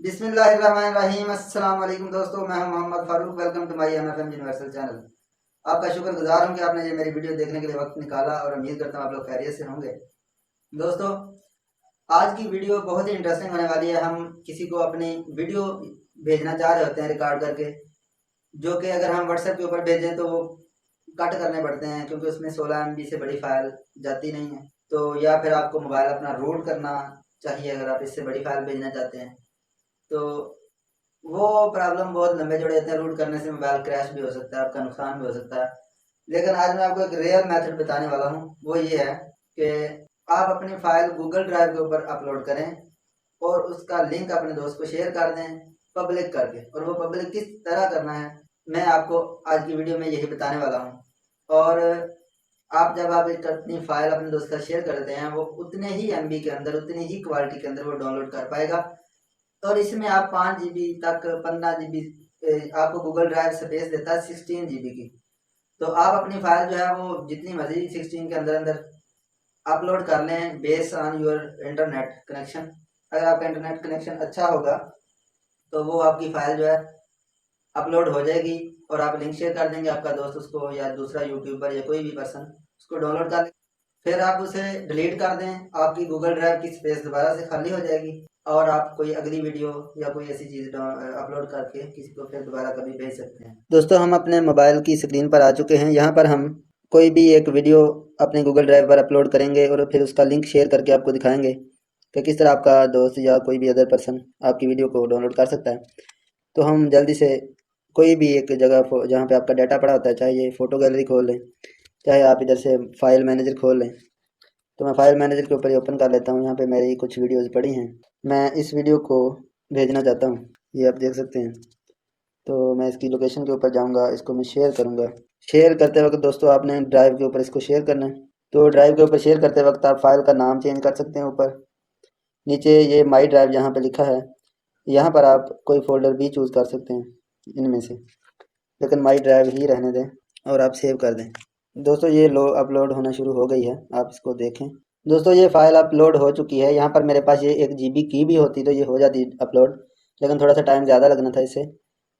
बिस्मिल्लाहिर्रहमानिर्रहीम। अस्सलाम वालेकुम दोस्तों, मैं हूं Mohammad Farooq. Welcome to my MFM universal channel. आपका शुक्रगुजार हूं कि आपने ये मेरी वीडियो देखने के लिए वक्त निकाला और उम्मीद करता हूं आप लोग खैरियत से होंगे। दोस्तों, आज की वीडियो बहुत ही इंटरेस्टिंग होने वाली है। हम किसी को अपनी वीडियो भेजना चाह रहे होते हैं रिकॉर्ड करके, जो कि अगर हम व्हाट्सएप के ऊपर भेजें तो वो कट करने पड़ते हैं, क्योंकि उसमें 16 MB से बड़ी फाइल जाती नहीं है। तो या फिर आपको मोबाइल अपना रूट करना चाहिए अगर आप इससे बड़ी फाइल भेजना चाहते हैं। तो वो प्रॉब्लम बहुत लंबे जोड़े होते हैं। रूट करने से मोबाइल क्रैश भी हो सकता है, आपका नुकसान भी हो सकता है। लेकिन आज मैं आपको एक रेयर मेथड बताने वाला हूँ। वो ये है कि आप अपनी फाइल गूगल ड्राइव के ऊपर अपलोड करें और उसका लिंक अपने दोस्त को शेयर कर दें पब्लिक करके। और वो पब्लिक किस तरह करना है मैं आपको आज की वीडियो में यही बताने वाला हूँ। और जब आप एक अपनी फाइल अपने दोस्त का शेयर करते हैं, वो उतने ही MB के अंदर, उतनी ही क्वालिटी के अंदर वो डाउनलोड कर पाएगा। और इसमें आप 5 GB तक, 15 GB आपको गूगल ड्राइव स्पेस देता है 16 GB की। तो आप अपनी फाइल जो है वो जितनी मर्जी 16 के अंदर अंदर अपलोड कर लें based on your internet connection. अगर आपका इंटरनेट कनेक्शन अच्छा होगा तो वो आपकी फाइल जो है अपलोड हो जाएगी और आप लिंक शेयर कर देंगे, आपका दोस्त उसको या दूसरा यूट्यूबर या कोई भी पर्सन उसको डाउनलोड कर ले। फिर आप उसे डिलीट कर दें, आपकी गूगल ड्राइव की स्पेस दोबारा से खाली हो जाएगी और आप कोई अगली वीडियो या कोई ऐसी चीज़ अपलोड करके किसी को फिर दोबारा कभी भेज सकते हैं। दोस्तों, हम अपने मोबाइल की स्क्रीन पर आ चुके हैं। यहाँ पर हम कोई भी एक वीडियो अपने गूगल ड्राइव पर अपलोड करेंगे और फिर उसका लिंक शेयर करके आपको दिखाएंगे कि किस तरह आपका दोस्त या कोई भी अदर पर्सन आपकी वीडियो को डाउनलोड कर सकता है। तो हम जल्दी से कोई भी एक जगह जहाँ पे आपका डाटा पड़ा होता है, चाहे ये फ़ोटो गैलरी खोल लें, चाहे आप इधर से फाइल मैनेजर खोल लें। तो मैं फाइल मैनेजर के ऊपर ही ओपन कर लेता हूँ। यहाँ पे मेरी कुछ वीडियोज़ पड़ी हैं, मैं इस वीडियो को भेजना चाहता हूँ, ये आप देख सकते हैं। तो मैं इसकी लोकेशन के ऊपर जाऊँगा, इसको मैं शेयर करूँगा। शेयर करते वक्त दोस्तों आपने ड्राइव के ऊपर इसको शेयर करना है। तो ड्राइव के ऊपर शेयर करते वक्त आप फाइल का नाम चेंज कर सकते हैं। ऊपर नीचे ये माई ड्राइव यहाँ पे लिखा है, यहाँ पर आप कोई फ़ोल्डर भी चूज़ कर सकते हैं इनमें से, लेकिन माई ड्राइव ही रहने दें और आप सेव कर दें। दोस्तों, ये अपलोड होना शुरू हो गई है, आप इसको देखें। दोस्तों, ये फाइल अपलोड हो चुकी है। यहाँ पर मेरे पास ये 1 GB की भी होती तो ये हो जाती अपलोड, लेकिन थोड़ा सा टाइम ज़्यादा लगना था इसे।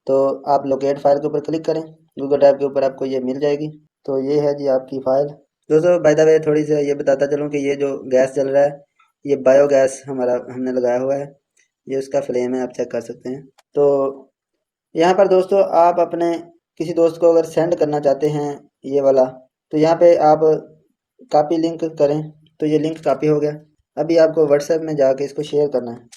तो आप लोकेट फाइल के ऊपर क्लिक करें, गूगल ड्राइव के ऊपर आपको ये मिल जाएगी। तो ये है जी आपकी फ़ाइल। दोस्तों, बाय द वे थोड़ी सी ये बताता चलूँ कि ये जो गैस जल रहा है ये बायोगैस हमने लगाया हुआ है, ये उसका फ्लेम है, आप चेक कर सकते हैं। तो यहाँ पर दोस्तों आप अपने किसी दोस्त को अगर सेंड करना चाहते हैं ये वाला, तो यहाँ पे आप कॉपी लिंक करें, तो ये लिंक कॉपी हो गया। अभी आपको व्हाट्सएप में जाके इसको शेयर करना है,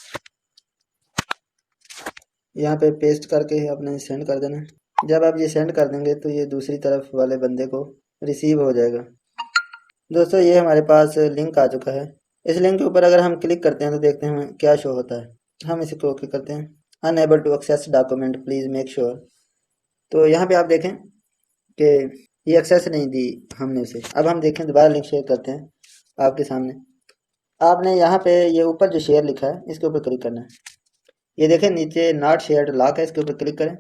यहाँ पे पेस्ट करके आपने सेंड कर देना है। जब आप ये सेंड कर देंगे तो ये दूसरी तरफ वाले बंदे को रिसीव हो जाएगा। दोस्तों, ये हमारे पास लिंक आ चुका है। इस लिंक के ऊपर अगर हम क्लिक करते हैं तो देखते हैं हमें क्या शो होता है। हम इसको ओके करते हैं। Unable to access document, please make sure. तो यहाँ पे आप देखें कि ये एक्सेस नहीं दी हमने उसे। अब हम देखें, दोबारा लिंक शेयर करते हैं आपके सामने। आपने यहाँ पे ये ऊपर जो शेयर लिखा है इसके ऊपर क्लिक करना है। ये देखें नीचे नॉट शेयर्ड लॉक है, इसके ऊपर क्लिक करें।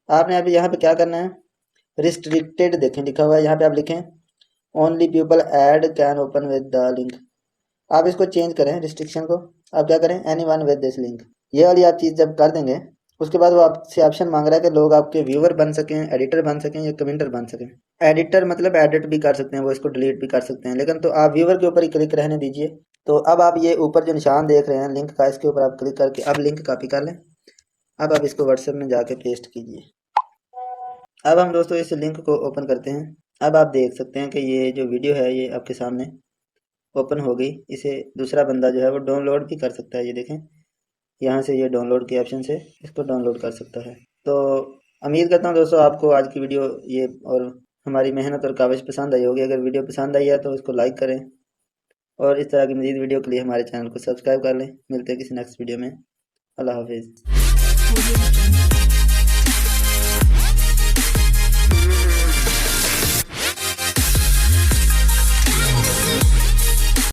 आपने अभी यहाँ पे क्या करना है, रिस्ट्रिक्टेड देखें लिखा हुआ है, यहाँ पे आप लिखें only people add can open with the link. आप इसको चेंज करें रिस्ट्रिक्शन को, आप क्या करें any one with this link. ये वाली आप चीज़ जब कर देंगे उसके बाद वो आपसे ऑप्शन मांग रहा है कि लोग आपके व्यूअर बन सकें, एडिटर बन सकें या कमेंटर बन सकें। एडिटर मतलब एडिट भी कर सकते हैं, वो इसको डिलीट भी कर सकते हैं, लेकिन तो आप व्यूअर के ऊपर ही क्लिक रहने दीजिए। तो अब आप ये ऊपर जो निशान देख रहे हैं लिंक का, इसके ऊपर आप क्लिक करके अब लिंक कॉपी कर लें। अब आप इसको व्हाट्सएप में जाके पेस्ट कीजिए। अब हम दोस्तों इस लिंक को ओपन करते हैं। अब आप देख सकते हैं कि ये जो वीडियो है ये आपके सामने ओपन हो गई। इसे दूसरा बंदा जो है वो डाउनलोड भी कर सकता है। ये देखें यहाँ से ये डाउनलोड के ऑप्शन से इसको डाउनलोड कर सकता है। तो उम्मीद करता हूँ दोस्तों आपको आज की वीडियो ये और हमारी मेहनत और काविश पसंद आई होगी। अगर वीडियो पसंद आई है तो इसको लाइक करें और इस तरह की मज़ीद वीडियो के लिए हमारे चैनल को सब्सक्राइब कर लें। मिलते हैं किसी नेक्स्ट वीडियो में। अल्लाह हाफिज़।